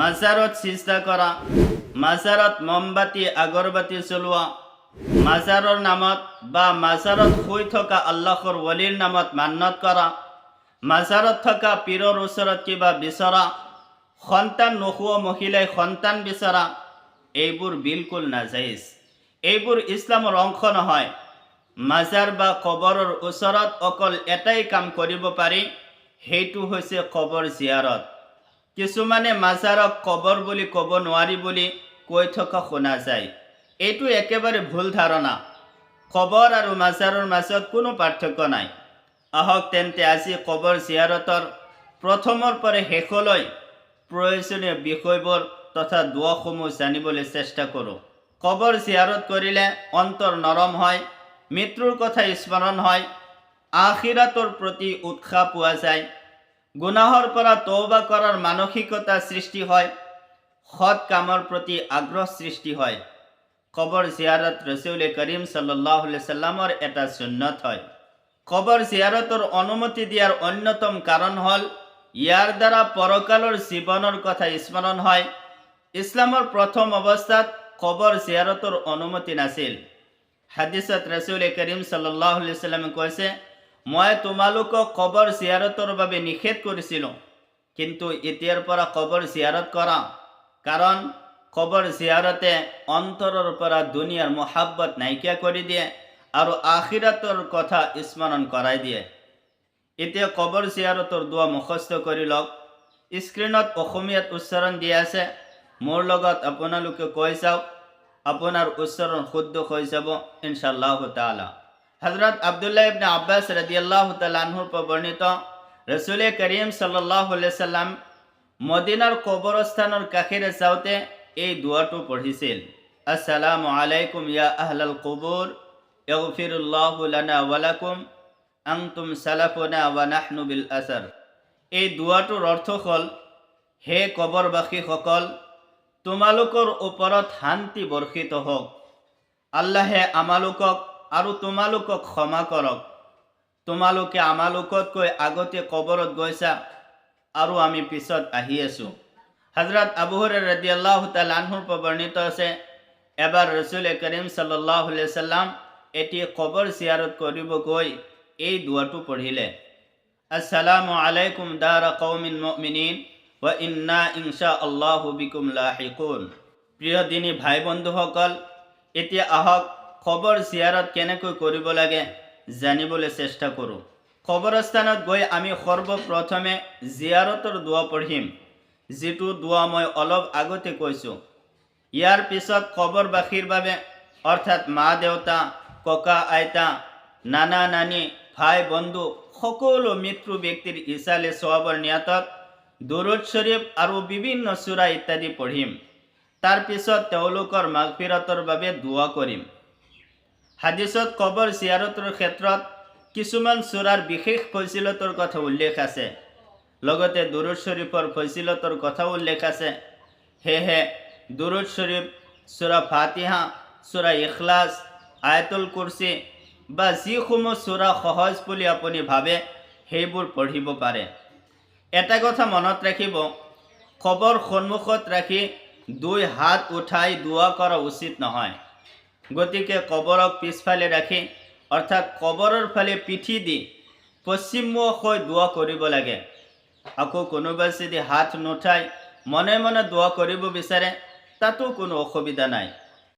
মাজাৰত সিজদা কৰা, মাজাৰত মোমবাতি আগৰবাতি জ্বলোৱা, মাজাৰৰ নামত বা মাজাৰত শুই থকা আল্লাহৰ ৱলীৰ নামত মান্নত কৰা, মাজাৰত থকা পীৰৰ ওচৰত কিবা বিচৰা, সন্তান নোহোৱা মহিলাই সন্তান বিচৰা, এইবোৰ বিলকুল নাজাইজ। এইবোৰ ইছলামৰ অংশ নহয়। মাজাৰ বা কবৰৰ ওচৰত অকল এটাই কাম কৰিব পাৰি, সেইটো হৈছে কবৰ জিয়াৰত। কিছুমানে মাজাৰক কবৰ বুলি ক'ব নোৱাৰি বুলি কৈ থকা শুনা যায়। এইটো একেবাৰে ভুল ধাৰণা। কবৰ আৰু মাজাৰৰ মাজত কোনো পাৰ্থক্য নাই। আহক তেন্তে আজি কবৰ জিয়াৰতৰ প্ৰথমৰ পৰা শেষলৈ প্ৰয়োজনীয় বিষয়বোৰ তথা দুৱাসমূহ জানিবলৈ চেষ্টা কৰোঁ। কবৰ জিয়াৰত কৰিলে অন্তৰ নৰম হয়, মৃত্যুৰ কথা স্মৰণ হয়, আখিৰাতৰ প্ৰতি উৎসাহ পোৱা যায়, গুনাহৰ পৰা তওবা কৰাৰ মানসিকতা সৃষ্টি হয়, সৎ কামৰ প্ৰতি আগ্ৰহ সৃষ্টি হয়। কবৰ জিয়াৰত ৰসুল কৰীম সাল্লাল্লাহু আলাইহি সাল্লামৰ এটা সুন্নত হয়। কবৰ জিয়াৰতৰ অনুমতি দিয়াৰ অন্যতম কাৰণ হ'ল ইয়াৰ দ্বাৰা পৰকালৰ জীৱনৰ কথা স্মৰণ হয়। ইছলামৰ প্ৰথম অৱস্থাত কবৰ জিয়াৰতৰ অনুমতি নাছিল। হাদিছত ৰসুল কৰীম সাল্লাল্লাহু আলাইহি সাল্লামে কৈছে, মই তোমালোকক কবৰ জিয়াৰতৰ বাবে নিষেধ কৰিছিলোঁ, কিন্তু এতিয়াৰ পৰা কবৰ জিয়াৰত কৰা, কাৰণ কবৰ জিয়াৰতে অন্তৰৰ পৰা দুনিয়াৰ মহাব্বত নাইকিয়া কৰি দিয়ে আৰু আখিৰাতৰ কথা স্মৰণ কৰাই দিয়ে। এতিয়া কবৰ জিয়াৰতৰ দোৱা মুখস্থ কৰি লওক। স্ক্ৰীনত অসমীয়াত উচ্চাৰণ দিয়া আছে, মোৰ লগত আপোনালোকে কৈ যাওক, আপোনাৰ উচ্চাৰণ শুদ্ধ হৈ যাব ইনশাআল্লাহ তাআলা। হযৰত আব্দুল্লাহ ইবনে আব্বাস ৰাদিয়াল্লাহু তাআলা আনহুৰ পৰা বৰ্ণিত, ৰসুল কৰীম সাল্লাল্লাহু আলাইহি সাল্লাম মদিনাৰ কবৰস্থানৰ কাষেৰে যাওঁতে এই দোৱাটো পঢ়িছিল, আসসালামু আলাইকুম ইয়া আহলাল কুবুৰ ইগফিৰুল্লাহু লানা ওয়া লাকুম আনতুম সালাফুনা ওয়া নাহনু বিল আসাৰ। এই দোৱাটোৰ অৰ্থ হ'ল, হে কবৰবাসীসকল, তোমালোকৰ ওপৰত শান্তি বৰ্ষিত হওক, আল্লাহে আমালোকক আৰু তোমালোকক ক্ষমা কৰক, তোমালোকে আমালোকতকৈ আগতে কবৰত গৈছা আৰু আমি পিছত আহি আছোঁ। হযৰত আবু হুৰায়ৰা ৰাদিয়াল্লাহু তাআলা আনহুৰ পৰা বৰ্ণিত আছে, এবাৰ ৰসুল কৰীম সাল্লাল্লাহু আলাইহি সাল্লাম এটি কবৰ জিয়াৰত কৰিব গৈ এই দোৱাটো পঢ়িলে, আসসালামু আলাইকুম দাৰা কওমিন মুমিনিন ওয়া ইন্না ইনশাআল্লাহু বিকুম লাহিকুন। প্ৰিয় দিনী ভাই বন্ধুসকল, এতিয়া আহক কবৰ জিয়াৰত কেনেকৈ কৰিব লাগে জানিবলৈ চেষ্টা কৰোঁ। কবৰস্থানত গৈ আমি সৰ্বপ্ৰথমে জিয়াৰতৰ দোৱা পঢ়িম, যিটো দোৱা মই অলপ আগতে কৈছোঁ। ইয়াৰ পিছত কবৰবাসীৰ বাবে অৰ্থাৎ মা দেউতা, ককা আইতা, নানা নানি, ভাই বন্ধু সকলো মৃত্যু ব্যক্তিৰ ইছালে সওয়াবৰ নিয়তত দুৰুদ শৰীফ আৰু বিভিন্ন সূৰা ইত্যাদি পঢ়িম। তাৰ পিছত তেওঁলোকৰ মাগফিৰাতৰ বাবে দোৱা কৰিম। হাদিছত কবৰ জিয়াৰতৰ ক্ষেত্ৰত কিছুমান সূৰাৰ বিশেষ ফজিলতৰ কথা উল্লেখ আছে, লগতে দুৰুদ শৰীফৰ ফজিলতৰ কথা উল্লেখ আছে। সেয়েহে দুৰুদ শৰীফ, সূৰা ফাতিহা, সূৰা ইখলাছ, আয়াতুল কুৰসী বা যিসমূহ সূৰা সহজ বুলি আপুনি ভাবে সেইবোৰ পঢ়িব পাৰে। এটা কথা মনত ৰাখিব, কবৰ সন্মুখত ৰাখি দুই হাত উঠাই দোৱা কৰা উচিত নহয়। গতিকে কবৰক পিছফালে ৰাখি অৰ্থাৎ কবৰৰ ফালে পিঠি দি পশ্চিমমুখ হৈ দোৱা কৰিব লাগে। আকৌ কোনোবাই যদি হাত নুঠাই মনে মনে দোৱা কৰিব বিচাৰে, তাতো কোনো অসুবিধা নাই।